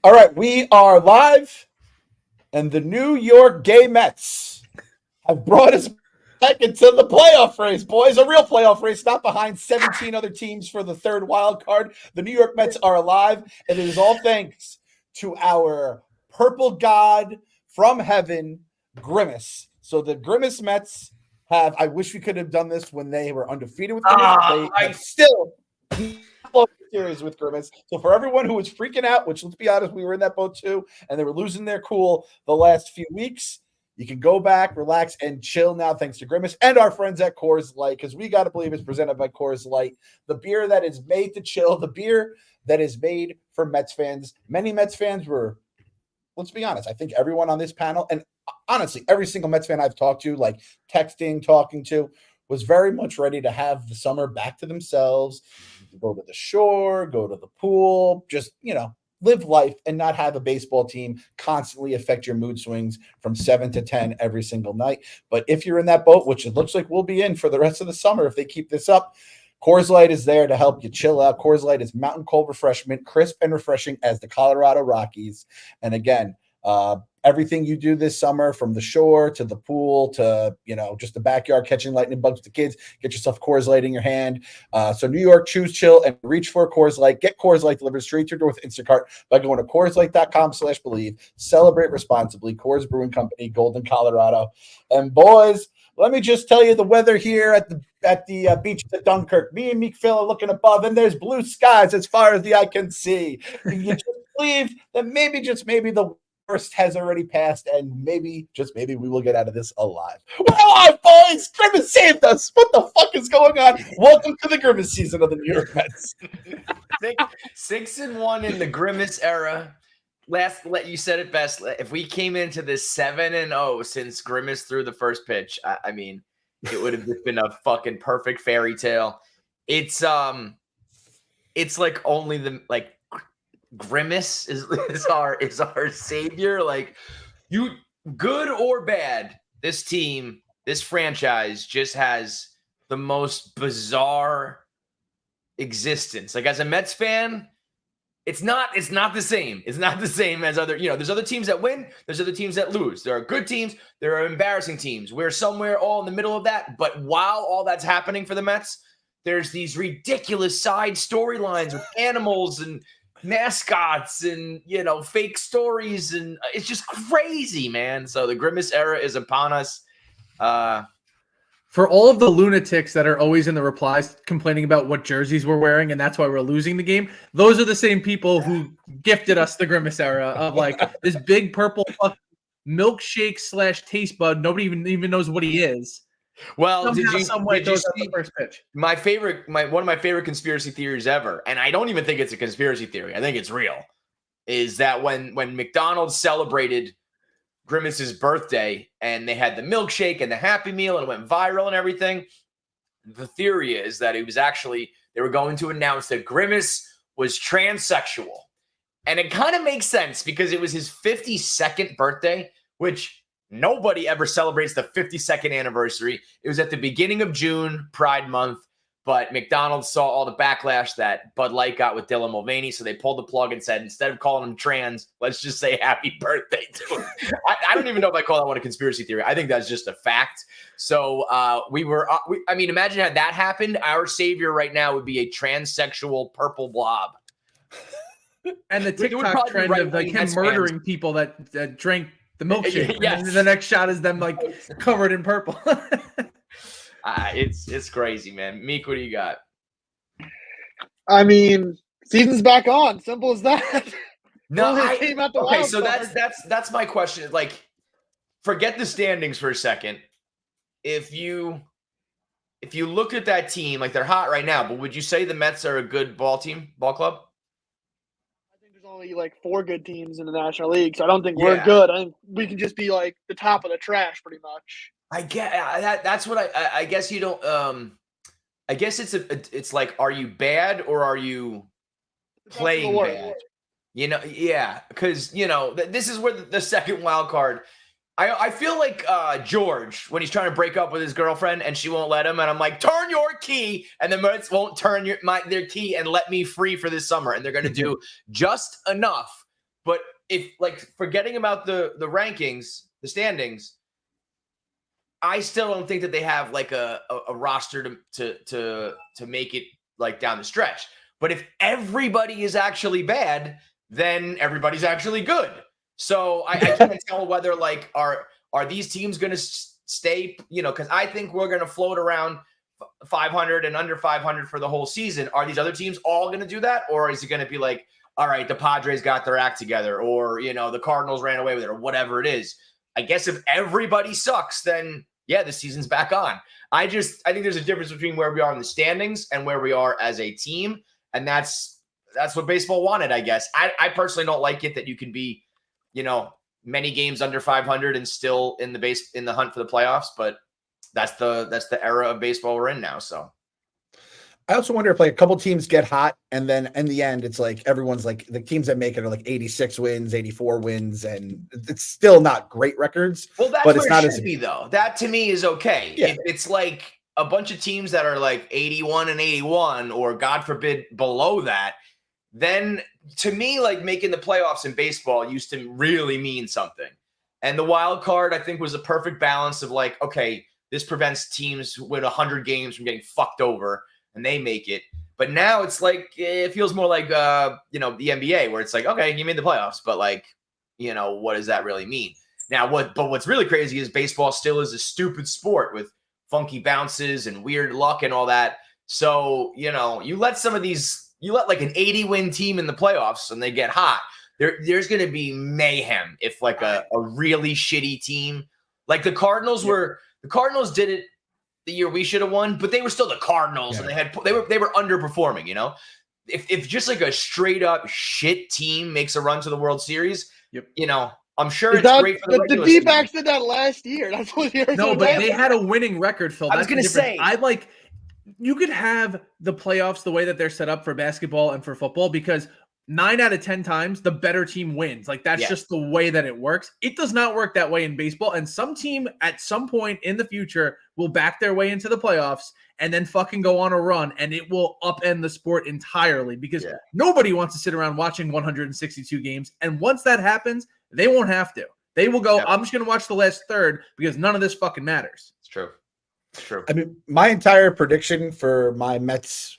All right, we are live, and the New York Gay Mets have brought us back into the playoff race, boys. A real playoff race, not behind 17 other teams for the third wild card. The New York Mets are alive, and it is all thanks to our purple god from heaven, Grimace. So the Grimace Mets have, I wish we could have done this when they were undefeated with Grimace. They have still series with Grimace. So for everyone who was freaking out, which let's be honest, we were in that boat too, and they were losing their cool the last few weeks, you can go back, relax, and chill now thanks to Grimace and our friends at Coors Light, because we got to believe it's presented by Coors Light, the beer that is made to chill, the beer that is made for Mets fans. Many Mets fans were, let's be honest, I think everyone on this panel, and honestly, every single Mets fan I've talked to, like texting, talking to, was very much ready to have the summer back to themselves, go to the shore, go to the pool, just, live life and not have a baseball team constantly affect your mood swings from 7 to 10 every single night. But if you're in that boat, which it looks like we'll be in for the rest of the summer if they keep this up, Coors Light is there to help you chill out. Coors Light is mountain cold refreshment, crisp and refreshing as the Colorado Rockies. And again, everything you do this summer, from the shore to the pool to, just the backyard catching lightning bugs with the kids, get yourself Coors Light in your hand. So New York, choose chill and reach for Coors Light. Get Coors Light delivered straight to your door with Instacart by going to CoorsLight.com/believe. Celebrate responsibly. Coors Brewing Company, Golden, Colorado. And boys, let me just tell you the weather here at the beach at Dunkirk. Me and Meek Phil are looking above, and there's blue skies as far as the eye can see. You just believe that maybe, just maybe, the worst has already passed, and maybe, just maybe, we will get out of this alive. We're alive, boys! Grimace saved us! What the fuck is going on? Welcome to the Grimace season of the New York Mets. 6-1 in the Grimace era. You said it best. If we came into this 7-0 since Grimace threw the first pitch, I mean, it would have been a fucking perfect fairy tale. It's like only the Grimace is our savior. Like, you, good or bad, this team, this franchise just has the most bizarre existence. Like, as a Mets fan, it's not the same. It's not the same as other, there's other teams that win, there's other teams that lose. There are good teams, there are embarrassing teams. We're somewhere all in the middle of that. But while all that's happening for the Mets, there's these ridiculous side storylines with animals and mascots and, fake stories, and it's just crazy, man. So the Grimace era is upon us. For all of the lunatics that are always in the replies complaining about what jerseys we're wearing and that's why we're losing the game, those are the same people who gifted us the Grimace era of this big purple milkshake / taste bud. Nobody even knows what he is. Well, did you see the first pitch? One of my favorite conspiracy theories ever, and I don't even think it's a conspiracy theory, I think it's real, is that when McDonald's celebrated Grimace's birthday and they had the milkshake and the Happy Meal and it went viral and everything, the theory is that it was actually, they were going to announce that Grimace was transsexual. And it kind of makes sense because it was his 52nd birthday, which nobody ever celebrates the 52nd anniversary. It was at the beginning of June, Pride Month, but McDonald's saw all the backlash that Bud Light got with Dylan Mulvaney, so they pulled the plug and said, instead of calling him trans, let's just say happy birthday to him. I don't even know if I call that one a conspiracy theory. I think that's just a fact. So imagine had that happened. Our savior right now would be a transsexual purple blob. And the TikTok trend of him murdering people that drank the milkshake. Yes. And the next shot is them covered in purple. It's crazy, man. Meek, what do you got? I mean, season's back on. Simple as that. So that's my question. Like, forget the standings for a second. If you look at that team, like, they're hot right now, but would you say the Mets are a good ball club? I think there's only 4 good teams in the National League, so I don't think we're good. I think we can just be the top of the trash pretty much. I get that's what I guess you don't. I guess it's like, are you bad or are you playing bad? Because this is where the second wild card. I feel like George when he's trying to break up with his girlfriend and she won't let him, and I'm like, turn your key, and the Mets won't turn their key and let me free for this summer, and they're going to do just enough But if like forgetting about the rankings, the standings, I still don't think that they have like a roster to make it like down the stretch. But if everybody is actually bad, then everybody's actually good. So I can't tell whether like are these teams going to stay, because I think we're going to float around 500 and under 500 for the whole season. Are these other teams all going to do that? Or is it going to be like, all right, the Padres got their act together, or, the Cardinals ran away with it, or whatever it is? I guess if everybody sucks, then yeah, the season's back on. I think there's a difference between where we are in the standings and where we are as a team. And that's what baseball wanted, I guess. I personally don't like it that you can be, many games under 500 and still in the hunt for the playoffs, but that's the era of baseball we're in now. So I also wonder if like a couple teams get hot and then in the end, it's like everyone's like the teams that make it are like 86 wins, 84 wins, and it's still not great records. Well, that's but where it's not it should be though. That to me is okay. Yeah. If it's like a bunch of teams that are like 81 and 81, or God forbid below that, then to me, like making the playoffs in baseball used to really mean something. And the wild card, I think, was a perfect balance of like, okay, this prevents teams with 100 games from getting fucked over and they make it. But now it's like, it feels more like, the NBA, where it's like, okay, you made the playoffs, but like, what does that really mean? Now, what's really crazy is baseball still is a stupid sport with funky bounces and weird luck and all that. So, you let like an 80-win team in the playoffs and they get hot. There's going to be mayhem if like a really shitty team, like the Cardinals did it the year we should have won, but they were still the Cardinals, and they were underperforming. If just like a straight up shit team makes a run to the World Series, I'm sure it's great for the D-backs did that last year. That's what No, but they had a winning record, Phil. I was going to say, you could have the playoffs the way that they're set up for basketball and for football, because 9 out of 10 times the better team wins. Like that's just the way that it works. It does not work that way in baseball. And some team at some point in the future will back their way into the playoffs and then fucking go on a run, and it will upend the sport entirely, because nobody wants to sit around watching 162 games. And once that happens, they won't have to. They will go, I'm just going to watch the last third because none of this fucking matters. It's true. True. I mean, my entire prediction for my Mets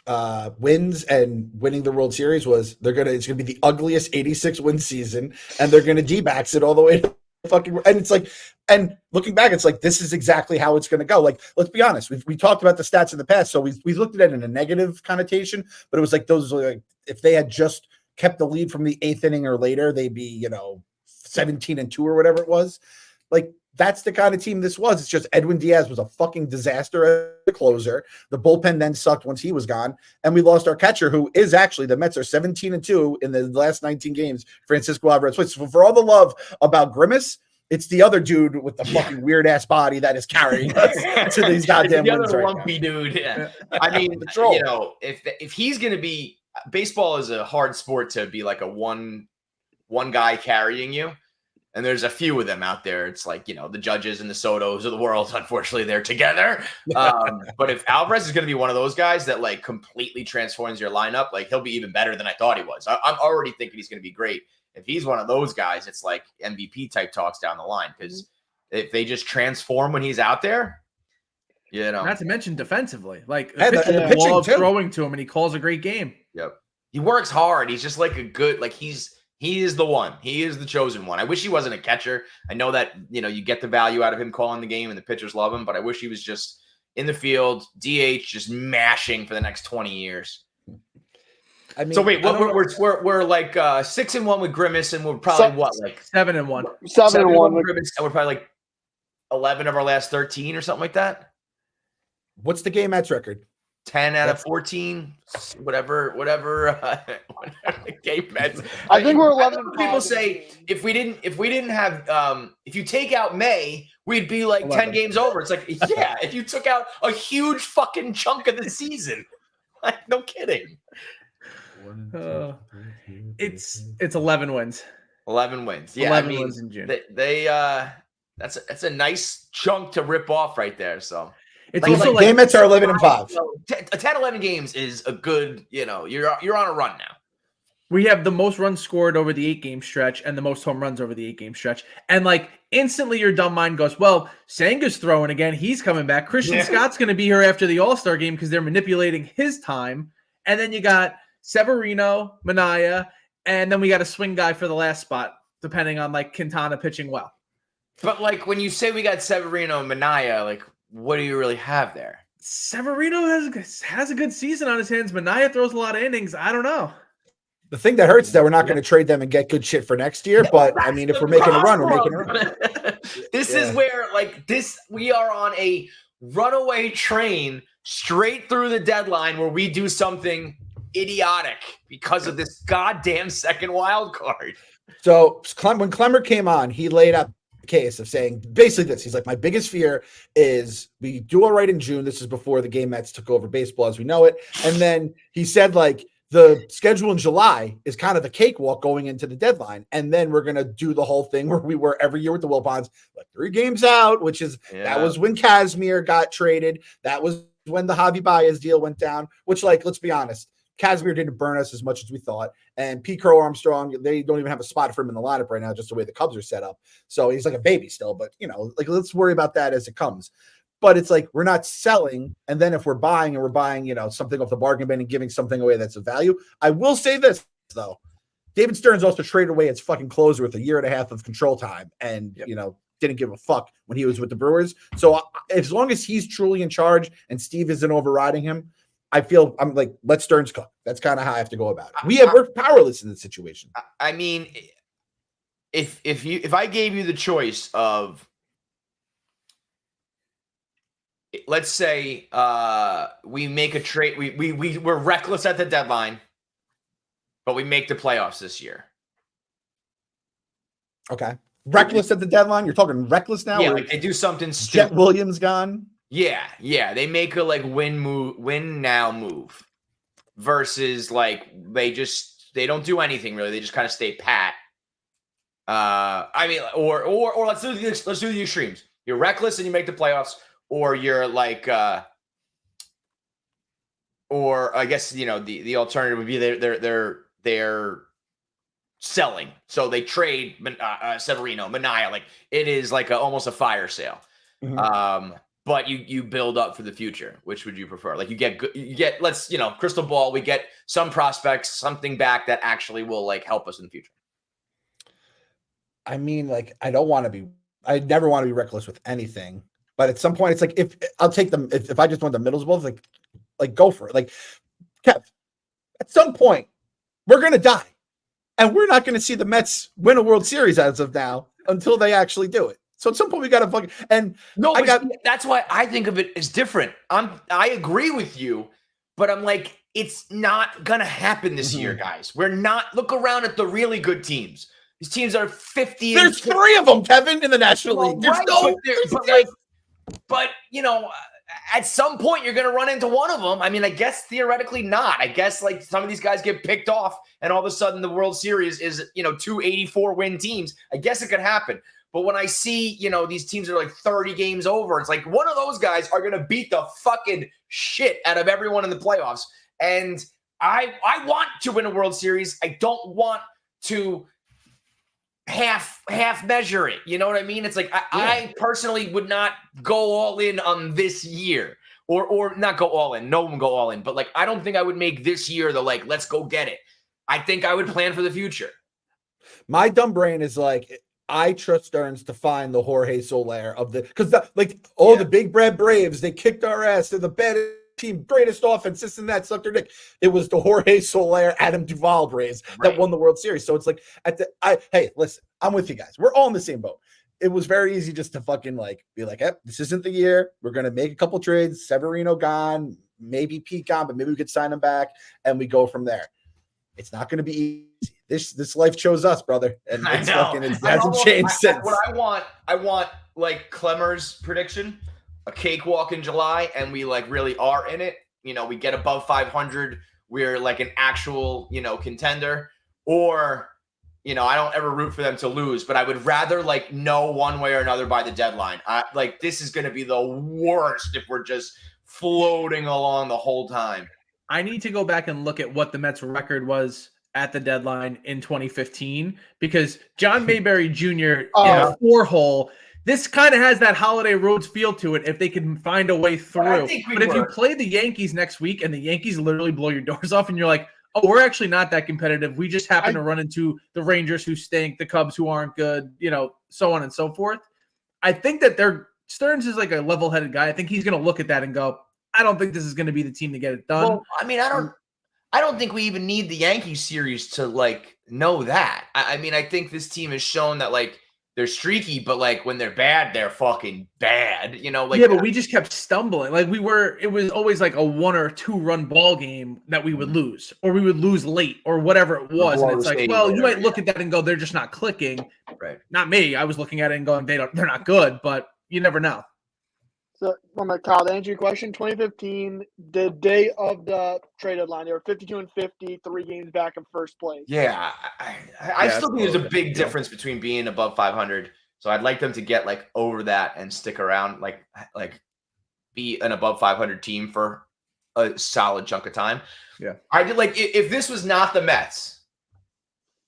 wins and winning the World Series was it's gonna be the ugliest 86 win season, and they're gonna D-backs it all the way to fucking. And it's like, and looking back, it's like this is exactly how it's gonna go. Like, let's be honest, we talked about the stats in the past, so we looked at it in a negative connotation, but it was like those like if they had just kept the lead from the 8th inning or later, they'd be 17-2 or whatever it was. Like, that's the kind of team this was. It's just Edwin Diaz was a fucking disaster as a closer. The bullpen then sucked once he was gone. And we lost our catcher, who is actually, the Mets are 17-2 in the last 19 games, Francisco Alvarez. So for all the love about Grimace, it's the other dude with the fucking weird ass body that is carrying us to these goddamn wins other right lumpy now. dude. Yeah. I mean, if he's going to be, baseball is a hard sport to be like a one guy carrying you. And there's a few of them out there. It's like, the Judges and the Sotos of the world. Unfortunately, they're together. But if Alvarez is going to be one of those guys that like completely transforms your lineup, like he'll be even better than I thought he was. I'm already thinking he's going to be great. If he's one of those guys, it's like MVP type talks down the line, because if they just transform when he's out there, Not to mention defensively. Like, the the pitching love too. throwing to him, and he calls a great game. Yep. He works hard. He's just like he is the one. He is the chosen one. I wish he wasn't a catcher. I know that, you get the value out of him calling the game and the pitchers love him, but I wish he was just in the field, DH, just mashing for the next 20 years. I mean, So wait, we're like 6-1 with Grimace, and we're probably like 7-1. 7-1 with Grimace, and we're probably like 11 of our last 13 or something like that. what's the game Mets record? 10 out of 14, whatever game Mets. I think we're 11. People say if we didn't have if you take out May, we'd be like 11. 10 games over. It's like, yeah, if you took out a huge fucking chunk of the season. Like, no kidding. It's 11 wins. 11 wins. Yeah, 11 wins in June. They that's a nice chunk to rip off right there. So It's Like, also Game like Mets are 11-5. 10, 11 games is a good, you're on a run now. We have the most runs scored over the 8-game stretch and the most home runs over the 8-game stretch. And like instantly your dumb mind goes, well, Sanga's throwing again. He's coming back. Christian Scott's going to be here after the All-Star game because they're manipulating his time. And then you got Severino, Minaya, and then we got a swing guy for the last spot, depending on like Quintana pitching well. But like when you say we got Severino and Minaya, like what do you really have there? Severino has a good season on his hands. Minaya throws a lot of innings. I don't know. The thing that hurts is that we're not going to trade them and get good shit for next year. But I mean, if we're making a run, we're making a run. This is where we are on a runaway train straight through the deadline where we do something idiotic because of this goddamn second wild card. So when Clemmer came on, he laid out the case of saying basically this. He's like, my biggest fear is we do all right in June. This is before the game Mets took over baseball as we know it. And then he said like, the schedule in July is kind of the cakewalk going into the deadline. And then we're going to do the whole thing where we were every year with the Wilpons, like 3 games out, which is that was when Casimir got traded. That was when the Javi Baez deal went down, which like, let's be honest, Casimir didn't burn us as much as we thought. And Pete Crow Armstrong, they don't even have a spot for him in the lineup right now, just the way the Cubs are set up. So he's like a baby still, but like, let's worry about that as it comes. But it's like we're not selling, and then if we're buying something off the bargain bin and giving something away that's of value. I will say this though, David Stearns also traded away his fucking closer with 1.5 years of control time, and didn't give a fuck when he was with the Brewers. So as long as he's truly in charge and Steve isn't overriding him, I'm like, let Stearns cook. That's kind of how I have to go about it. We're powerless in this situation. I mean, if I gave you the choice of, let's say we make a trade. We're reckless at the deadline, but we make the playoffs this year. Okay. Reckless at the deadline? You're talking reckless now? Yeah, like they do something stupid. Jet Williams gone? Yeah. They make a like win now move versus like they don't do anything really. They just kind of stay pat. I mean, or let's do the extremes. You're reckless and you make the playoffs. Or you're like, or I guess the alternative would be they're selling, so they trade Severino, Minaya, like it is like almost a fire sale. Mm-hmm. But you build up for the future. Which would you prefer? Like you get let's crystal ball. We get some prospects, something back that actually will like help us in the future. I mean, like I never want to be reckless with anything. But at some point, it's like if I'll take them. If I just want the middles balls, like go for it. Like, Kev, at some point, we're gonna die, and we're not gonna see the Mets win a World Series as of now until they actually do it. So at some point, we gotta fucking that's why I think of it as different. I agree with you, but I'm like, it's not gonna happen this year, guys. We're not. Look around at the really good teams. These teams are 50. There's 3 of them, Kevin, in the National League. There's But at some point you're going to run into one of them. I mean, I guess theoretically not. I guess like some of these guys get picked off and all of a sudden the World Series is, 2 84-win teams. I guess it could happen. But when I see, these teams are like 30 games over, it's like one of those guys are going to beat the fucking shit out of everyone in the playoffs. And I want to win a World Series. I don't want to half measure it. You know what I mean? It's like I personally would not go all in on this year or not go all in. No one go all in. But like I don't think I would make this year the like let's go get it. I think I would plan for the future. My dumb brain is like I trust Stearns to find the Jorge Soler of the the big Brad Braves, they kicked our ass. They're the baddest team, greatest offense, this and that, sucked their dick. It was the Jorge Soler, Adam Duvall Braves that won the World Series. So it's like hey, listen, I'm with you guys. We're all in the same boat. It was very easy just to fucking like be like, this isn't the year. We're gonna make a couple trades. Severino gone, maybe Pete gone, but maybe we could sign him back and we go from there. It's not gonna be easy. This life chose us, brother, and it hasn't changed since. What I want like Clemmer's prediction. A cakewalk in July, and we like really are in it. We get above 500. We're like an actual, contender. Or, I don't ever root for them to lose, but I would rather like know one way or another by the deadline. This is going to be the worst if we're just floating along the whole time. I need to go back and look at what the Mets record was at the deadline in 2015 because John Mayberry Jr. in a 4-hole. This kind of has that Holiday Roads feel to it if they can find a way through. But if you play the Yankees next week and the Yankees literally blow your doors off and you're like, oh, we're actually not that competitive. We just happen to run into the Rangers who stink, the Cubs who aren't good, so on and so forth. I think that Stearns is like a level-headed guy. I think he's going to look at that and go, I don't think this is going to be the team to get it done. Well, I mean, I don't think we even need the Yankees series to know that. I mean, I think this team has shown that they're streaky, but when they're bad, they're fucking bad. Yeah, but we just kept stumbling. It was always like a 1 or 2 run ball game that we would lose, or we would lose late, or whatever it was. And it's like, well, you might look at that and go, they're just not clicking. Right. Not me. I was looking at it and going, they're not good, but you never know. So, Kyle, to answer your question, 2015, the day of the trade deadline, they were 52-50, 3 games back in first place. Yeah, I still think there's a big difference between being above 500. So I'd like them to get over that and stick around, be an above 500 team for a solid chunk of time. Yeah, I did if this was not the Mets.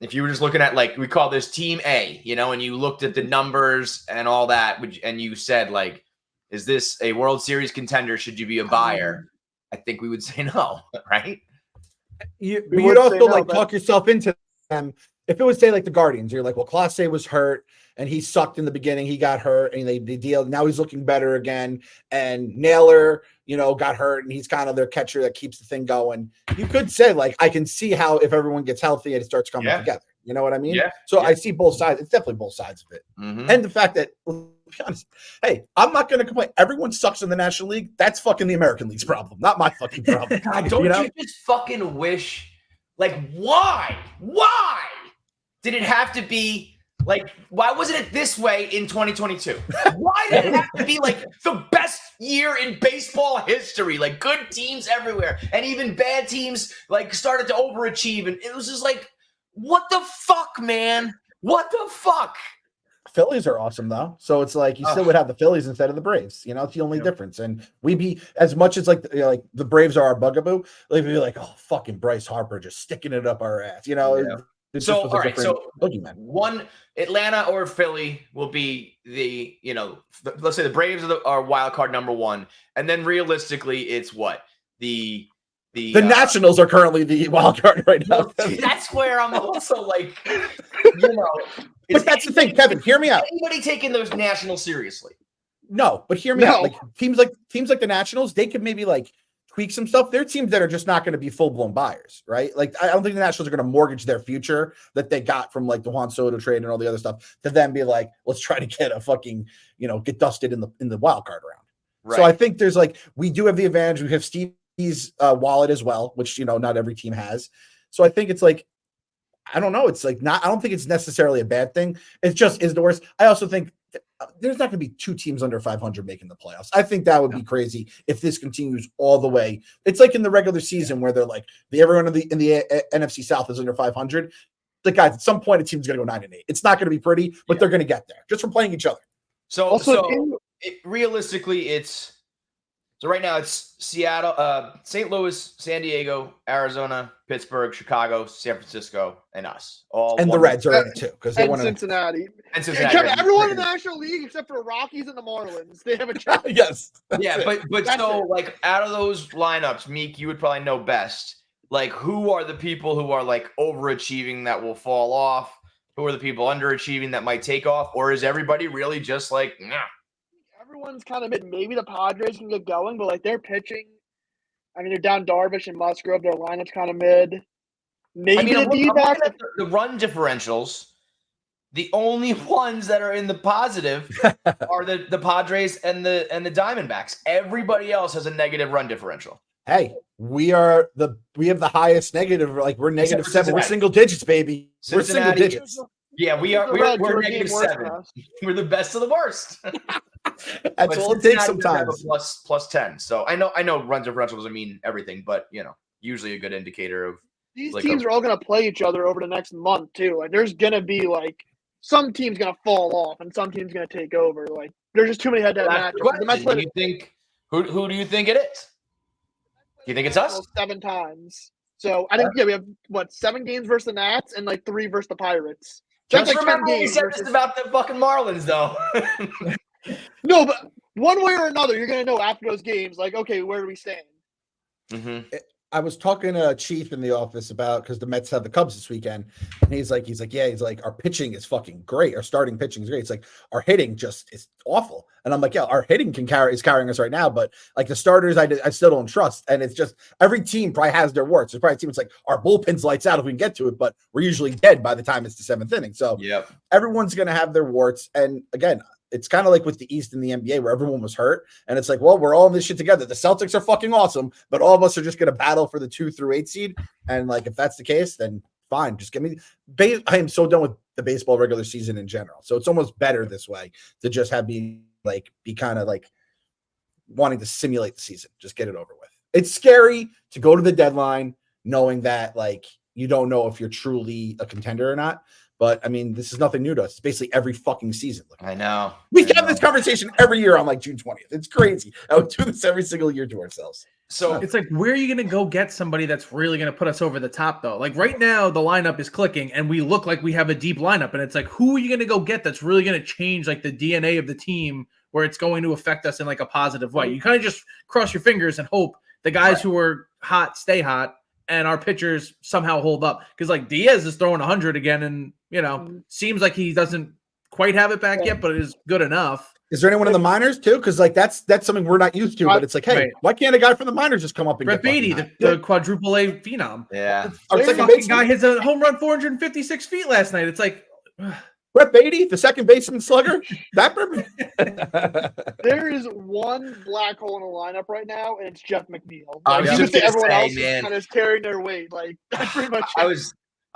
If you were just looking at we call this Team A, and you looked at the numbers and all that, and you said is this a World Series contender? Should you be a buyer? I think we would say no, right? You'd also talk yourself into them. If it was say the Guardians, you're like, well, Clase was hurt and he sucked in the beginning. He got hurt and they deal. Now he's looking better again. And Naylor, got hurt and he's kind of their catcher that keeps the thing going. You could say I can see how if everyone gets healthy and it starts coming together. You know what I mean? Yeah. So I see both sides. It's definitely both sides of it. Mm-hmm. And the fact that, to be honest, hey, I'm not going to complain. Everyone sucks in the National League. That's fucking the American League's problem, not my fucking problem. God, don't you just fucking wish, why? Why did it have to be, why wasn't it this way in 2022? Why did it have to be, the best year in baseball history? Good teams everywhere. And even bad teams, started to overachieve. And it was just what the fuck, man? What the fuck? Phillies are awesome, though. So it's you still would have the Phillies instead of the Braves. It's the only difference. And we be, as much as the Braves are our bugaboo, we'd be oh, fucking Bryce Harper just sticking it up our ass. So, all right. So, one, Atlanta or Philly will be the, let's say the Braves are wild card number 1. And then realistically, it's what? The Nationals are currently the wild card right now. That's where I'm also but that's the thing, Kevin. Hear me out. Anybody taking those Nationals seriously? No, but hear me out. Teams like the Nationals, they could maybe tweak some stuff. They're teams that are just not going to be full blown buyers, right? I don't think the Nationals are going to mortgage their future that they got from the Juan Soto trade and all the other stuff to then be let's try to get a fucking get dusted in the wild card round. Right. So I think there's we do have the advantage. We have Stevie's wallet as well, which not every team has. So I think it's I don't know. It's not. I don't think it's necessarily a bad thing. It just is the worst. I also think there's not going to be 2 teams under 500 making the playoffs. I think that would be crazy if this continues all the way. It's in the regular season where they're everyone in the NFC South is under 500. Guys, at some point a team's going to go 9-8. It's not going to be pretty, but they're going to get there just from playing each other. So realistically, so right now it's Seattle, St. Louis, San Diego, Arizona, Pittsburgh, Chicago, San Francisco, and us. And the Reds are in it too because they want Cincinnati. And Cincinnati. Everyone in the National League except for the Rockies and the Marlins, they have a chance. Yes. Yeah, but so out of those lineups, Meek, you would probably know best. Who are the people who are overachieving that will fall off? Who are the people underachieving that might take off? Or is everybody really just nah? Everyone's kind of mid. Maybe the Padres can get going, but they're pitching. I mean, they're down Darvish and Musgrove. Their lineup's kind of mid. Maybe I'm looking at the run differentials. The only ones that are in the positive are the Padres and the Diamondbacks. Everybody else has a negative run differential. Hey, we have the highest negative. We're -7. We're single digits, baby. We're single digits. Yeah, we're -7. We're the best of the worst. That's all it takes sometimes. Plus 10. So I know run differential doesn't mean everything, but usually a good indicator of these teams are all going to play each other over the next month too. There's going to be some teams going to fall off and some teams going to take over. There's just too many head-to-head matches. Do you think who do you think it is? Do you think it's us? 7 times. So I think we have 7 games versus the Nats and like 3 versus the Pirates. Just That's like 10 remember we games said versus... this about the fucking Marlins, though. No, but one way or another, you're gonna know after those games, like, okay, where do we stand? Mm-hmm. I was talking to Chief in the office about because the Mets have the Cubs this weekend, and he's like, our pitching is fucking great. Our starting pitching is great. It's like our hitting just is awful. And I'm like, yeah, our hitting is carrying us right now, but like the starters, I still don't trust. And it's just every team probably has their warts. There's probably a team that's like our bullpen's lights out if we can get to it, but we're usually dead by the time it's the 7th inning. So everyone's gonna have their warts. And again, it's kind of like with the East in the NBA where everyone was hurt. And it's like, well, we're all in this shit together. The Celtics are fucking awesome, but all of us are just going to battle for the 2 through 8 seed. And like, if that's the case, then fine. Just give me I am so done with the baseball regular season in general. So it's almost better this way to just have be kind of like wanting to simulate the season. Just get it over with. It's scary to go to the deadline knowing that like, you don't know if you're truly a contender or not. But I mean, this is nothing new to us. It's basically every fucking season. I know. We have this conversation every year on like June 20th. It's crazy. I would do this every single year to ourselves. So it's like, where are you going to go get somebody that's really going to put us over the top, though? Like right now, the lineup is clicking and we look like we have a deep lineup. And it's like, who are you going to go get that's really going to change like the DNA of the team where it's going to affect us in like a positive way? You kind of just cross your fingers and hope the guys who are hot stay hot and our pitchers somehow hold up. Because like Diaz is throwing 100 again and, you know, seems like he doesn't quite have it back yet, but it is good enough. Is there anyone in the minors too? Because like that's something we're not used to. But it's like, hey, why can't a guy from the minors just come up and Brett get Beatty, the quadruple A phenom? Yeah, our second fucking guy hits a home run 456 feet last night. It's like Brett Beatty, the second baseman slugger. That there is one black hole in the lineup right now, and it's Jeff McNeil. I was just gonna everyone say, else man, kind of carrying their weight. Like that's pretty much.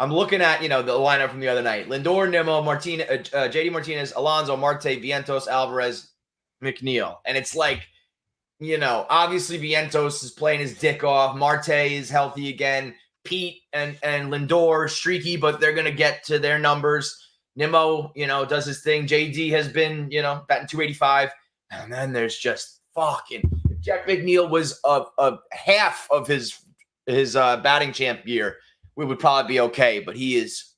I'm looking at the lineup from the other night: Lindor, Nimmo, JD Martinez, Alonso, Marte, Vientos, Alvarez, McNeil, and it's like, obviously Vientos is playing his dick off. Marte is healthy again. Pete and Lindor streaky, but they're gonna get to their numbers. Nimmo, does his thing. JD has been, batting 285. And then there's just fucking Jeff McNeil was a half of his batting champ year. We would probably be okay, but he is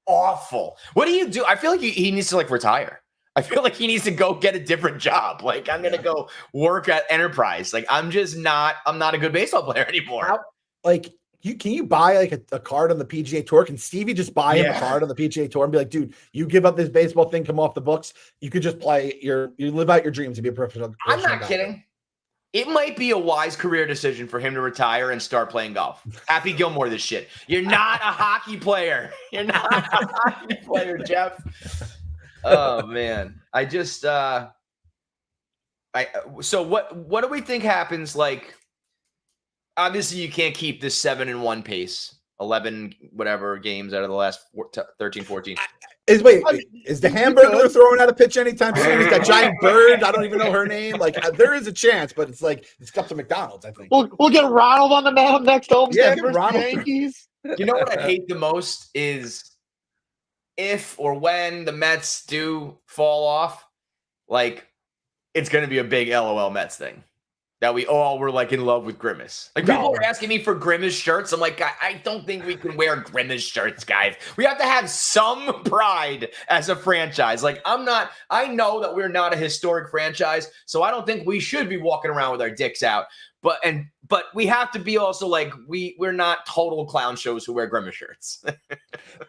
awful. What do you do? I feel like he needs to retire. I feel like he needs to go get a different job. Like I'm going to go work at Enterprise. Like I'm not a good baseball player anymore. Can you buy a card on the PGA Tour? Can Stevie just buy him a card on the PGA Tour and be like, dude, you give up this baseball thing, come off the books. You could just play you live out your dreams to be a professional. I'm not kidding. It might be a wise career decision for him to retire and start playing golf. Happy Gilmore this shit. You're not a hockey player. You're not a hockey player, Jeff. Oh man. I just so what do we think happens obviously, you can't keep this 7-1 pace, 11 whatever games out of the last 13, 14. Is the Hamburger throwing out a pitch anytime soon? Is that giant bird? I don't even know her name. There is a chance, but it's up to McDonald's, I think. We'll get Ronald on the mound next home. Yeah, versus the Yankees. You know what I hate the most is if or when the Mets do fall off, it's going to be a big LOL Mets thing. That we all were in love with Grimace. People were asking me for Grimace shirts. I'm like, I don't think we can wear Grimace shirts, guys. We have to have some pride as a franchise. I know that we're not a historic franchise, so I don't think we should be walking around with our dicks out. But we have to be also we're not total clown shows who wear Grimace shirts.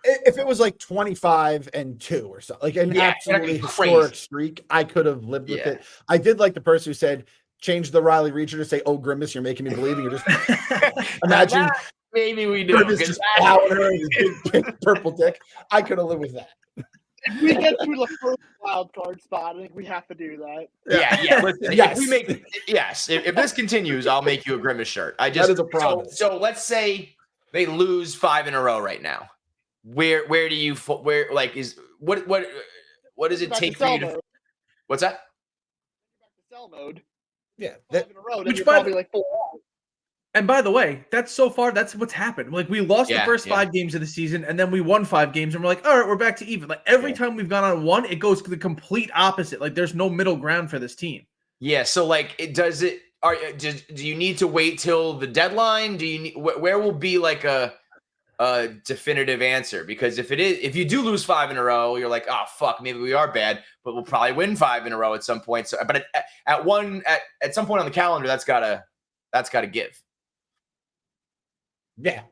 If it was 25-2 or something, an absolutely historic streak, I could have lived with it. I did like the person who said, change the Riley Reacher to say, "Oh, Grimace, you're making me believe." You're just imagine maybe we do. Grimace just plowing her in his big purple dick. I could have lived with that. If we get to the first wild card spot, I think we have to do that. Yeah. Listen, if this continues, I'll make you a Grimace shirt. That is a promise. So let's say they lose 5 in a row right now. Where do you what does it take for you to? What's that? Sell mode. Yeah, in a row, then you're probably 4 out. And by the way, that's what's happened. We lost the first 5 games of the season, and then we won 5 games, and we're all right, we're back to even. Every time we've gone on one, it goes to the complete opposite. There's no middle ground for this team. Yeah. So do you need to wait till the deadline? Do you need, where will be like a definitive answer? Because if you do lose 5 in a row, you're like, oh fuck, maybe we are bad, but we'll probably win 5 in a row at some point. So, but at some point on the calendar, that's gotta give. Yeah,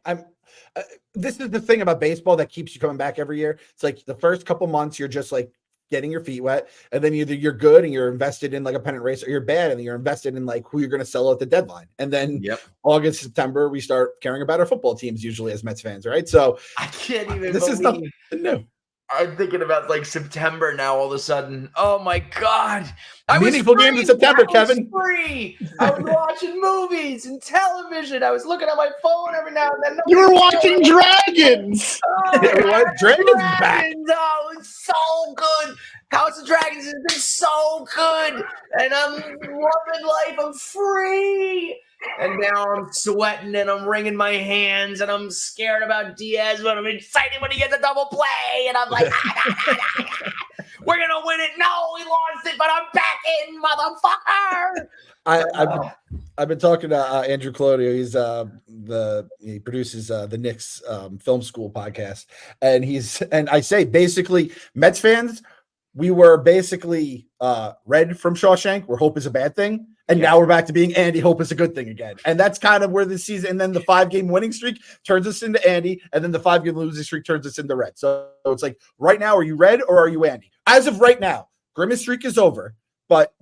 this is the thing about baseball that keeps you coming back every year. It's like the first couple months, you're just like getting your feet wet, and then either you're good and you're invested in like a pennant race, or you're bad and you're invested in like who you're going to sell at the deadline. And then August, September, we start caring about our football teams usually as Mets fans, right? So I can't even. This is nothing new. I'm thinking about like September now. All of a sudden, oh my god! Meaningful games in September, Kevin. Free. I was watching movies and television. I was looking at my phone every now and then. You were watching Dragons. Oh, Dragons back. Oh, it's so good. House of Dragons has been so good, and I'm loving life. I'm free. And now I'm sweating and I'm wringing my hands and I'm scared about Diaz, but I'm excited when he gets a double play. And I'm like, we're going to win it. No, we lost it, but I'm back in, motherfucker. I've been talking to Andrew Claudio. He's he produces the Knicks Film School podcast. And I say basically Mets fans, we were basically Red from Shawshank, where hope is a bad thing. And now we're back to being Andy. Hope is a good thing again. And that's kind of where the season, and then the 5-game winning streak turns us into Andy. And then the 5-game losing streak turns us into Red. So it's like right now, are you Red or are you Andy? As of right now, Grimace streak is over, but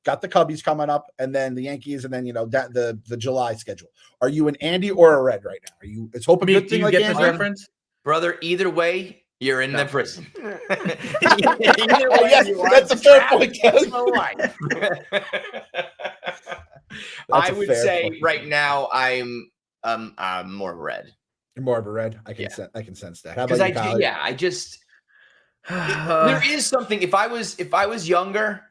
got the Cubbies coming up and then the Yankees and then, the July schedule. Are you an Andy or a Red right now? Are you, is hope a good thing? Do you get this reference? Brother, either way, you're in the prison. Yes, that's a fair point, Kevin. I would say point. Right now I'm more Red. You're more of a Red. I can sense that. How about you, Kyle? I just there is something. If I was younger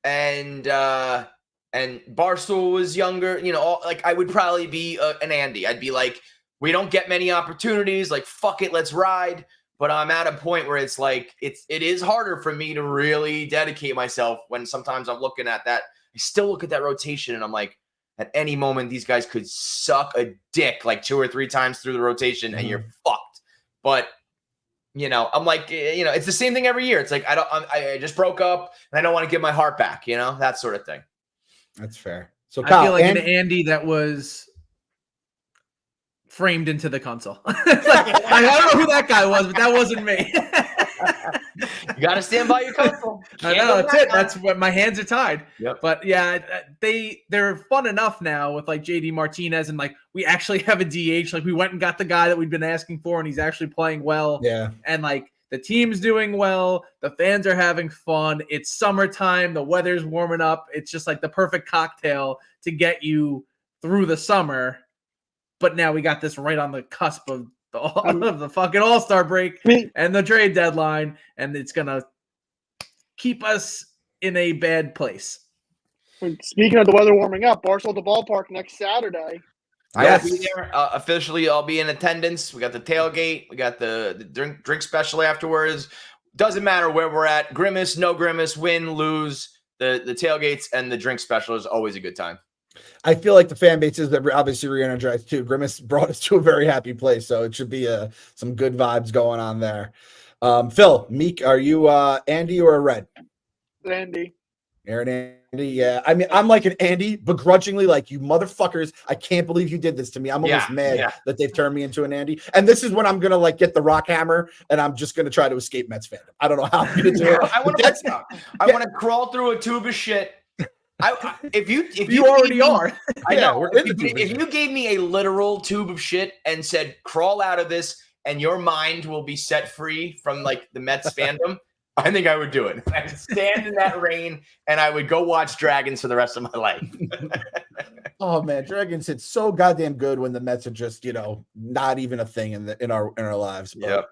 and Barstool was younger, like I would probably be an Andy. I'd be like, we don't get many opportunities. Like fuck it, let's ride. But I'm at a point where it's like it is harder for me to really dedicate myself when sometimes I'm looking at that. I still look at that rotation and I'm like, at any moment, these guys could suck a dick like 2 or 3 times through the rotation and you're fucked. But, I'm like, it's the same thing every year. It's like, I just broke up and I don't want to give my heart back, that sort of thing. That's fair. So Kyle, I feel like an Andy that was framed into the console. I don't know who that guy was, but that wasn't me. You got to stand by your console. I know, that's it. That's what my hands are tied. Yep. But yeah, they're fun enough now with like JD Martinez and like we actually have a DH. Like we went and got the guy that we've been asking for and he's actually playing well. Yeah. And like the team's doing well. The fans are having fun. It's summertime. The weather's warming up. It's just like the perfect cocktail to get you through the summer. But now we got this right on the cusp of the fucking All-Star break and the trade deadline, and it's going to keep us in a bad place. Speaking of the weather warming up, Barstool at the ballpark next Saturday. I'll be there. Officially, I'll be in attendance. We got the tailgate. We got the drink special afterwards. Doesn't matter where we're at. Grimace, no Grimace, win, lose. The tailgates and the drink special is always a good time. I feel like the fan base is obviously re-energized too. Grimace brought us to a very happy place, so it should be some good vibes going on there. Phil, Meek, are you Andy or a Red? Andy. You're an Andy, yeah. I mean, I'm like an Andy, begrudgingly, like you motherfuckers. I can't believe you did this to me. I'm almost mad that they've turned me into an Andy. And this is when I'm gonna like get the rock hammer and I'm just gonna try to escape Mets fandom. I don't know how I'm gonna do it. I want to crawl through a tube of shit. If you already are. I know. If you gave me a literal tube of shit and said, crawl out of this and your mind will be set free from like the Mets fandom, I think I would do it. I'd stand in that rain and I would go watch Dragons for the rest of my life. Oh man, Dragons hit so goddamn good when the Mets are just, not even a thing in our lives. But, yep.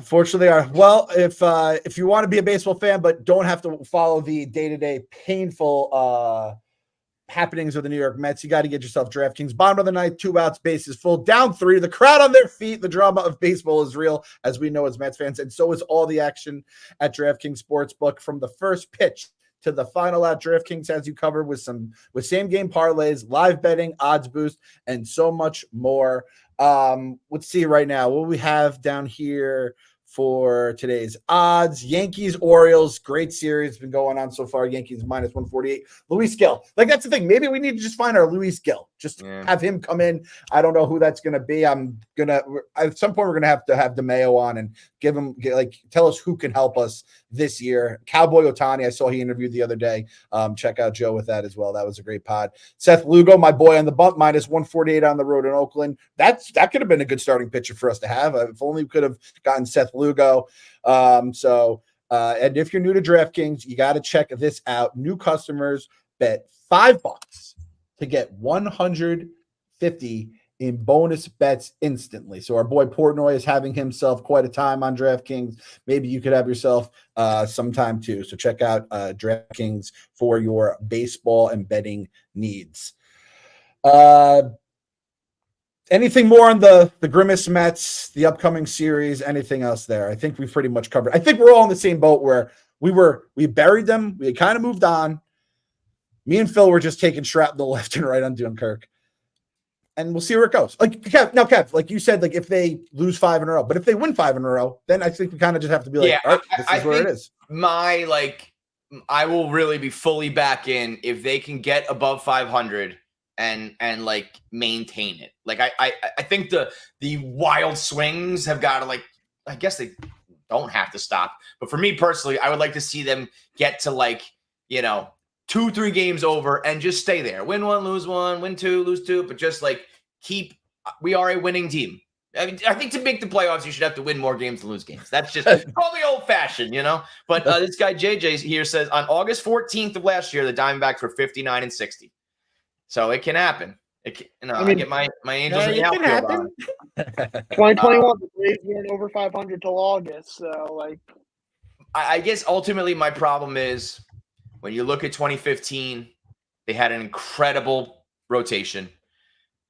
Fortunately, if you want to be a baseball fan but don't have to follow the day-to-day painful happenings of the New York Mets, you got to get yourself DraftKings. Bottom of the ninth, 2 outs, bases full, down 3. The crowd on their feet. The drama of baseball is real, as we know as Mets fans, and so is all the action at DraftKings Sportsbook from the first pitch to the Final Out. DraftKings has you covered with same game parlays, live betting, odds boost, and so much more. Let's see right now what we have down here for today's odds. Yankees, Orioles, great series been going on so far. Yankees minus 148. Luis Gil. Like, that's the thing. Maybe we need to just find our Luis Gil. Just have him come in. I don't know who that's going to be. At some point, we're going to have DeMayo on and tell us who can help us this year. Cowboy Ohtani, I saw he interviewed the other day. Check out Joe with that as well. That was a great pod. Seth Lugo, my boy on the bump, minus 148 on the road in Oakland. That could have been a good starting pitcher for us to have. If only we could have gotten Seth Lugo. And if you're new to DraftKings, you got to check this out. New customers bet $5 to get 150 in bonus bets instantly. So our boy Portnoy is having himself quite a time on DraftKings. Maybe you could have yourself some time too. So check out DraftKings for your baseball and betting needs. Anything more on the Grimace Mets, the upcoming series, anything else there? I think we've pretty much covered. I think we're all in the same boat where we buried them. We kind of moved on. Me and Phil were just taking shrapnel left and right on Dunkirk. And we'll see where it goes. Kev, like you said, like if they lose 5 in a row, but if they win 5 in a row, then I think we kind of just have to be like, all right, this is where it is. I will really be fully back in if they can get above 500 and like maintain it. Like I think the wild swings have got to I guess they don't have to stop. But for me personally, I would like to see them get to 2-3 games over and just stay there. Win 1, lose 1, win 2, lose 2, but just we are a winning team. I mean, I think to make the playoffs, you should have to win more games than lose games. That's just probably old-fashioned, But this guy JJ here says on August 14th of last year, the Diamondbacks were 59-60. So it can happen. I get my Angels in the outfield on. 2021, the Braves weren't over 500 till August. So I guess ultimately my problem is when you look at 2015, they had an incredible rotation.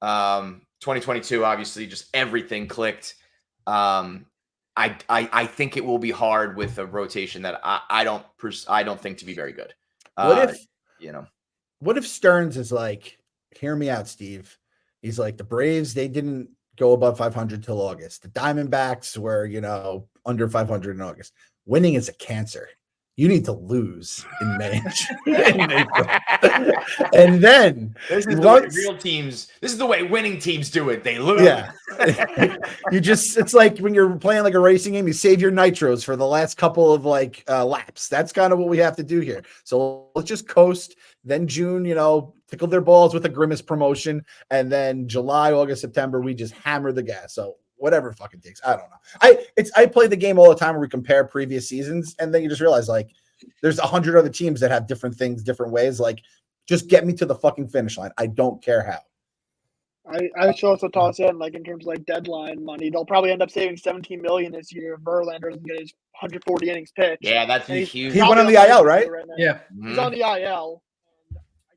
2022, obviously, just everything clicked. I think it will be hard with a rotation that I don't think to be very good. What if Stearns is like, hear me out, Steve. He's like, the Braves, they didn't go above 500 till August. The Diamondbacks were, under 500 in August. Winning is a cancer. You need to lose in May and April. And then this is the way real teams, this is the way winning teams do it. They lose. Yeah. It's like when you're playing like a racing game, you save your nitros for the last couple of laps. That's kind of what we have to do here. So let's just coast. Then June, tickle their balls with a Grimace promotion. And then July, August, September, we just hammer the gas. So whatever it fucking takes. I don't know. I play the game all the time where we compare previous seasons, and then you just realize there's 100 other teams that have different things, different ways. Just get me to the fucking finish line. I don't care how. I should also toss in in terms of deadline money, they'll probably end up saving $17 million this year if Verlander doesn't get his 140 innings pitched. Yeah, that's huge. He went on the IL, right? Yeah, he's on the IL.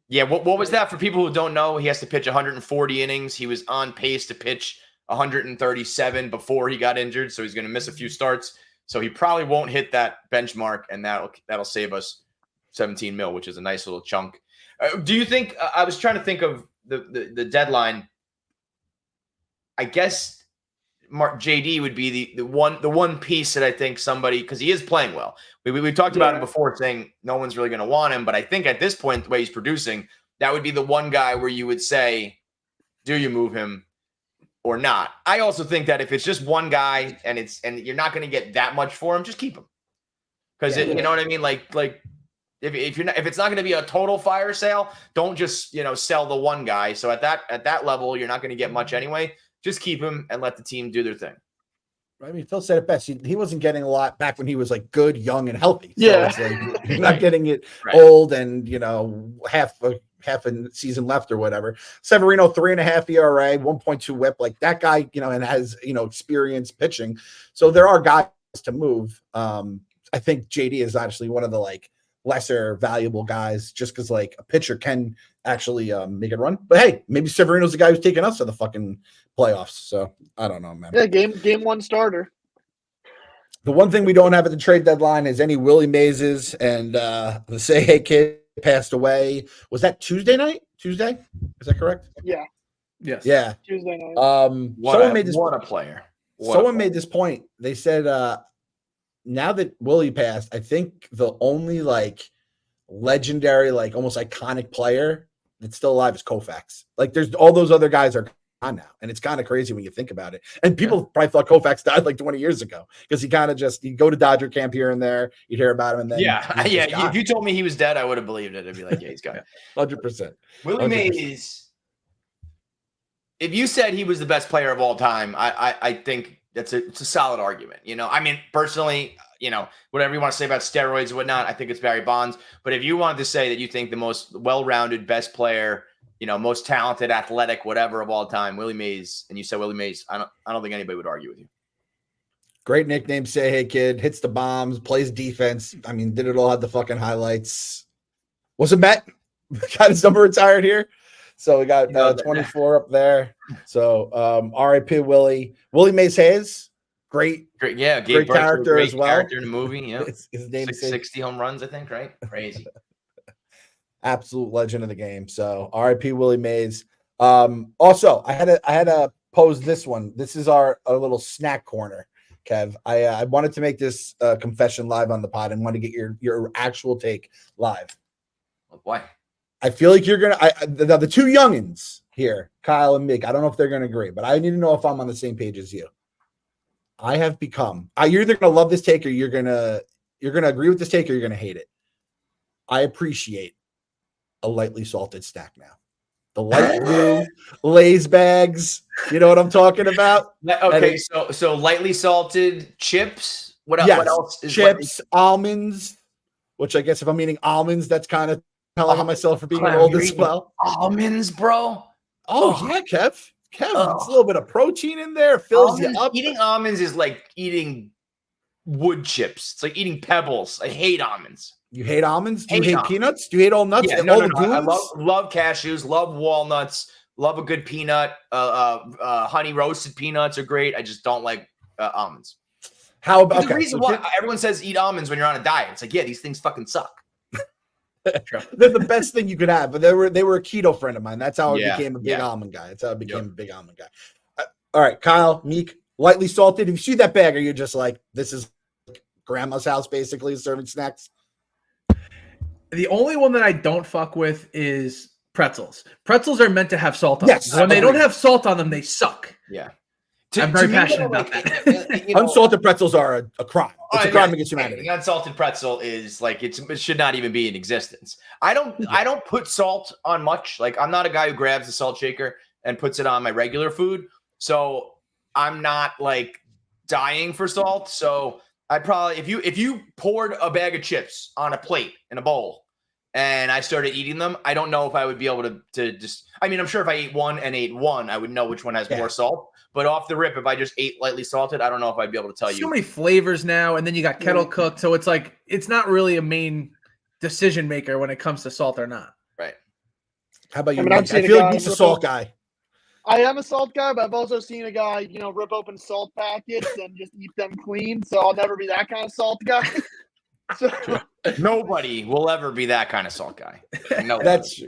Yeah, what was that for people who don't know? He has to pitch 140 innings. He was on pace to pitch 137 before he got injured, so he's going to miss a few starts. So he probably won't hit that benchmark, and that'll save us 17 mil, which is a nice little chunk. Do you think? I was trying to think of the deadline. I guess JD would be the one piece that I think somebody, because he is playing well. We talked about him before, saying no one's really going to want him, but I think at this point, the way he's producing, that would be the one guy where you would say, do you move him or not? I also think that if it's just one guy and you're not going to get that much for him, just keep him. Because you know what I mean? If it's not going to be a total fire sale, don't just sell the one guy. So at that level, you're not going to get much anyway. Just keep him and let the team do their thing. I mean, Phil said it best. He wasn't getting a lot back when he was good, young, and healthy. So it's you're not getting it old and half a season left or whatever. Severino, 3.5 ERA, 1.2 WHIP. That guy, and has experience pitching. So there are guys to move. I think JD is actually one of the lesser valuable guys, just because a pitcher can actually make it run. But hey, maybe Severino's the guy who's taking us to the fucking playoffs. So I don't know, man. Yeah, game one starter. The one thing we don't have at the trade deadline is any Willie Mazes, and the Say Hey kid passed away. Was that Tuesday night? Tuesday? Is that correct? Yeah, Yes. Yeah. Tuesday night. Someone made this. What a player. Someone made this point. They said, now that Willie passed, I think the only like legendary, like almost iconic player that's still alive is Koufax. Like, there's all those other guys are gone now, and it's kind of crazy when you think about it. And people probably thought Koufax died like 20 years ago because he kind of just you go to Dodger camp here and there, you'd hear about him, and then If you told me he was dead, I would have believed it. I'd be like, yeah, he's gone. 100%. Willie Mays. If you said he was the best player of all time, I think it's a solid argument. You know, I mean, personally, you know, whatever you want to say about steroids and whatnot, I think it's Barry Bonds. But if you wanted to say that you think the most well-rounded, best player, you know, most talented, athletic, whatever of all time, Willie Mays, and you said Willie Mays, I don't think anybody would argue with you. Great nickname, Say Hey Kid, hits the bombs, plays defense. I mean, did it all, had the fucking highlights. Was a Met. Got his number retired here. So we got 24 up there. So R.I.P. Willie. Willie Mays Hayes, great character as well. Character in the movie, yeah. His name is 60 home runs, I think, right? Crazy. Absolute legend of the game. So R.I.P. Willie Mays. Also, I had to pose this one. This is our little snack corner, Kev. I wanted to make this confession live on the pod and want to get your actual take live. Why? I feel like you're gonna. The two youngins here, Kyle and Mick. I don't know if they're gonna agree, but I need to know if I'm on the same page as you. I have become. You're either gonna love this take or you're gonna agree with this take or you're gonna hate it. I appreciate a lightly salted snack now. The light blue Lay's bags. You know what I'm talking about? Okay, so lightly salted chips. What else? Is chips, almonds. Which I guess if I'm eating almonds, that's kind of telling on myself for being old as well. Almonds, bro. Yeah, Kev. It's a little bit of protein in there. Fills you up. Eating almonds is like eating wood chips. It's like eating pebbles. I hate almonds. You hate almonds? Do you hate peanuts? Do you hate all nuts? Yeah, no. I love cashews. Love walnuts. Love a good peanut. Honey roasted peanuts are great. I just don't like almonds. How about the reason why everyone says eat almonds when you're on a diet? It's like, yeah, these things fucking suck. They're the best thing you could have, but they were a keto friend of mine. That's how I became a big almond guy. That's how I became a big almond guy. All right, Kyle, Meek, lightly salted. If you see that bag, are you just like, this is grandma's house, basically serving snacks? The only one that I don't fuck with is pretzels. Pretzels are meant to have salt on them. When they don't have salt on them, they suck. Yeah. I'm very passionate about that. Unsalted pretzels are a crime. It's a crime against humanity. The unsalted pretzel is like it should not even be in existence. I don't put salt on much. Like, I'm not a guy who grabs a salt shaker and puts it on my regular food. So I'm not like dying for salt. So I'd probably if you poured a bag of chips on a plate in a bowl and I started eating them, I don't know if I would be able to just. I mean, I'm sure if I ate one, I would know which one has more salt. But off the rip, if I just ate lightly salted, I don't know if I'd be able to tell you. So many flavors now, and then you got kettle cooked, so it's like it's not really a main decision maker when it comes to salt or not. Right. How about you? I feel like he's a salt guy. I am a salt guy, but I've also seen a guy, rip open salt packets and just eat them clean. So I'll never be that kind of salt guy. So, nobody will ever be that kind of salt guy. No, that's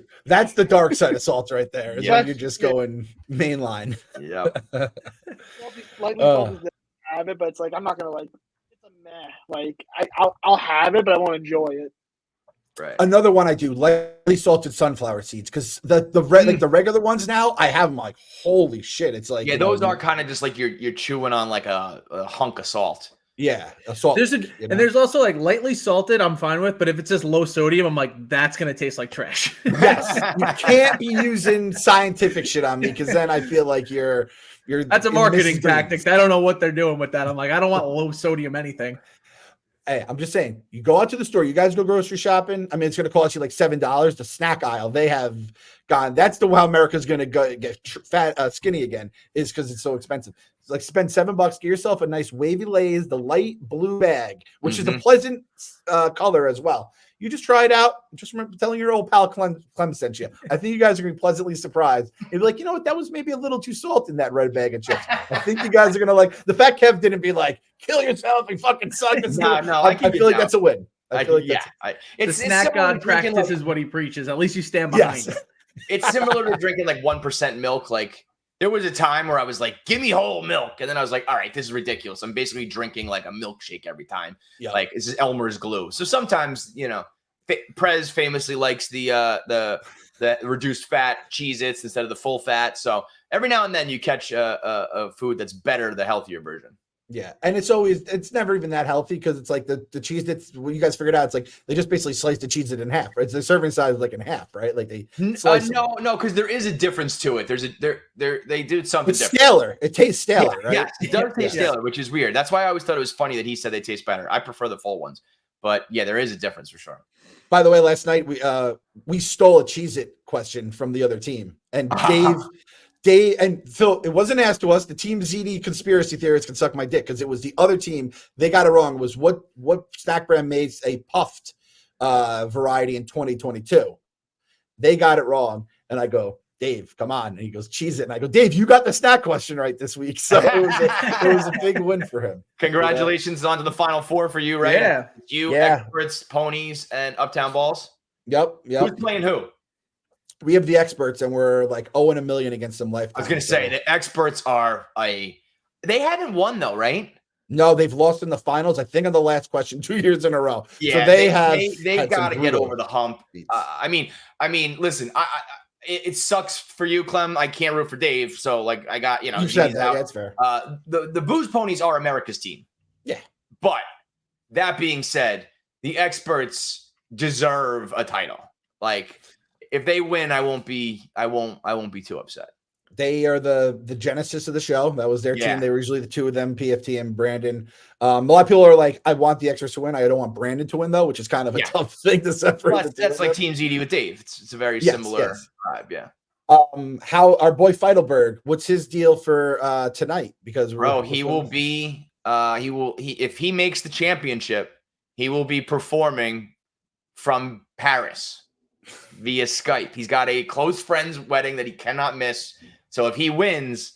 the dark side of salt right there. Is when you're just going mainline. Yeah. Have it, but it's like I'm not gonna it's a meh. Like I'll have it, but I won't enjoy it. Right. Another one I do, lightly salted sunflower seeds, because the regular ones now, I have them like, holy shit. It's like those are kind of just like you're chewing on like a hunk of salt. Yeah, salt. There's also like lightly salted, I'm fine with, but if it's just low sodium, I'm like, that's gonna taste like trash. Yes, you can't be using scientific shit on me because then I feel like you're. That's a marketing tactic. I don't know what they're doing with that. I'm like, I don't want low sodium anything. Hey, I'm just saying, you go out to the store, you guys go grocery shopping. I mean, it's going to cost you like $7. The snack aisle, they have gone. That's how America's going to get fat, skinny again, is because it's so expensive. It's like spend $7, get yourself a nice wavy Lay's, the light blue bag, which is a pleasant color as well. You just try it out. Just remember telling your old pal Clem sent you. I think you guys are going to be pleasantly surprised. You'll be like, you know what? That was maybe a little too salt in that red bag of chips. I think you guys are going to like the fact Kev didn't be like, kill yourself, you fucking suck. I feel like that's a win. I feel like the snack god practices what he preaches. At least you stand behind it. It's similar to drinking like 1% milk. Like there was a time where I was like, give me whole milk. And then I was like, all right, this is ridiculous. I'm basically drinking like a milkshake every time. Yeah. Like this is Elmer's glue. So sometimes, you know, Prez famously likes the reduced fat Cheez-Its instead of the full fat. So every now and then you catch a food that's better, the healthier version. Yeah, and it's never even that healthy because it's like the cheese that's when you guys figured out, it's like they just basically sliced the cheese in half, right? It's the serving size is like in half, right? Like they slice no, because there is a difference to it. They do something it's different. staler. It tastes staler, right? Yes, it does taste staler, which is weird. That's why I always thought it was funny that he said they taste better. I prefer the full ones, but yeah, there is a difference for sure. By the way, last night we stole a Cheez-It question from the other team, and Dave and Phil, it wasn't asked to us. The Team ZD conspiracy theorists can suck my dick because it was the other team. They got it wrong. It was what snack brand makes a puffed variety in 2022. They got it wrong. And I go, Dave, come on. And he goes, Cheez-It. And I go, Dave, you got the snack question right this week. So it was a big win for him. Congratulations on to the Final Four for you, right? Yeah. Experts, Ponies, and Uptown Balls. Yep. Who's playing who? We have the experts, and we're like 0-1,000,000 against them lifetime. I was going to say, the experts are they haven't won, though, right? No, they've lost in the finals, I think, on the last question 2 years in a row. Yeah, so they got to get over the hump. I mean, listen, it sucks for you, Clem. I can't root for Dave, so like I got, you said that. Yeah, that's fair. The Booze Ponies are America's team. Yeah. But that being said, the experts deserve a title. Like, if they win, I won't be too upset. They are the genesis of the show. That was their team. They were usually the two of them, PFT and Brandon. A lot of people are like, I want the extras to win. I don't want Brandon to win, though, which is kind of a tough thing to separate. Well, that's like Team ZD with Dave. It's a very similar vibe, yeah. How our boy Feidelberg, what's his deal for tonight? Because if he makes the championship, he will be performing from Paris via Skype. He's got a close friend's wedding that he cannot miss. So if he wins,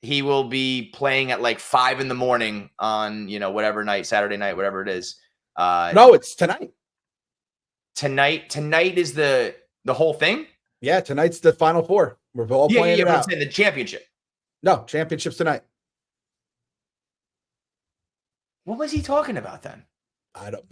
he will be playing at like 5 a.m. on, whatever night, Saturday night, whatever it is. No, it's tonight. Tonight is the whole thing. Yeah, tonight's the Final Four. We're all playing it out. I'm saying the championship. No, championship's tonight. What was he talking about then? I don't.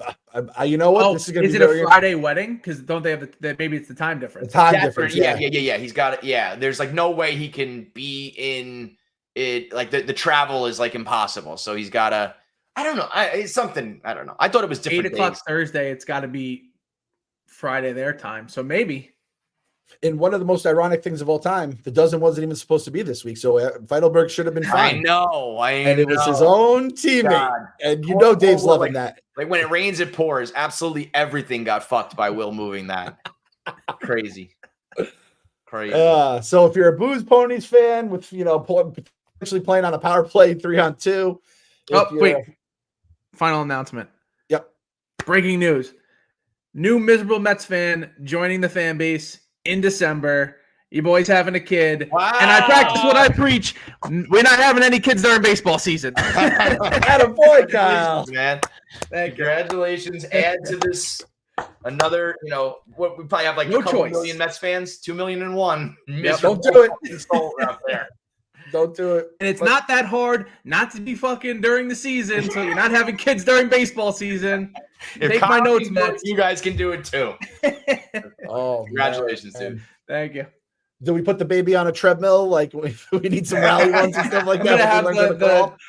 You know what? This is it a Friday wedding? Because don't they have maybe it's the time difference? The time difference. Yeah. He's got it. Yeah, there's like no way he can be in it. Like the travel is like impossible. So he's got to. I don't know. It's something. I don't know. I thought it was different. 8 o'clock Thursday. It's got to be Friday their time. So maybe. In one of the most ironic things of all time, the dozen wasn't even supposed to be this week. So Feidelberg should have been fine. I know. And it was his own teammate. God. And Dave's loving that. Like when it rains, it pours. Absolutely everything got fucked by Will moving that. Crazy. So if you're a Booze Ponies fan with, potentially playing on a power play 3-on-2. Wait. Final announcement. Yep. Breaking news. New miserable Mets fan joining the fan base in December. You boys having a kid. Wow. And I practice what I preach. We're not having any kids during baseball season. Attaboy, Kyle. Man. Congratulations. Add to this another, what we probably have like a couple million Mets fans, 2,000,001. Don't do it. Out there. Don't do it. And it's not that hard not to be fucking during the season, so you're not having kids during baseball season. Take my notes, Mets. You guys can do it too. Congratulations, man. Dude. Thank you. Do we put the baby on a treadmill? Like we need some rally ones and stuff like that. Have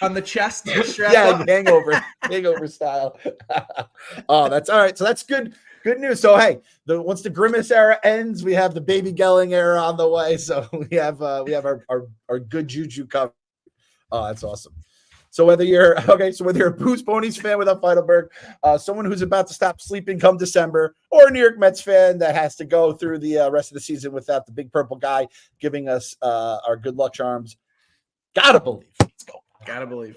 on the chest. Hangover style. That's all right. So that's good. Good news. So hey, once the Grimace era ends, we have the baby Gelling era on the way. So we have our good juju covered. Oh, that's awesome. So whether you're a Booze Ponies fan without Feidelberg, someone who's about to stop sleeping come December, or a New York Mets fan that has to go through the rest of the season without the big purple guy giving us our good luck charms, gotta believe. Let's go. Gotta believe.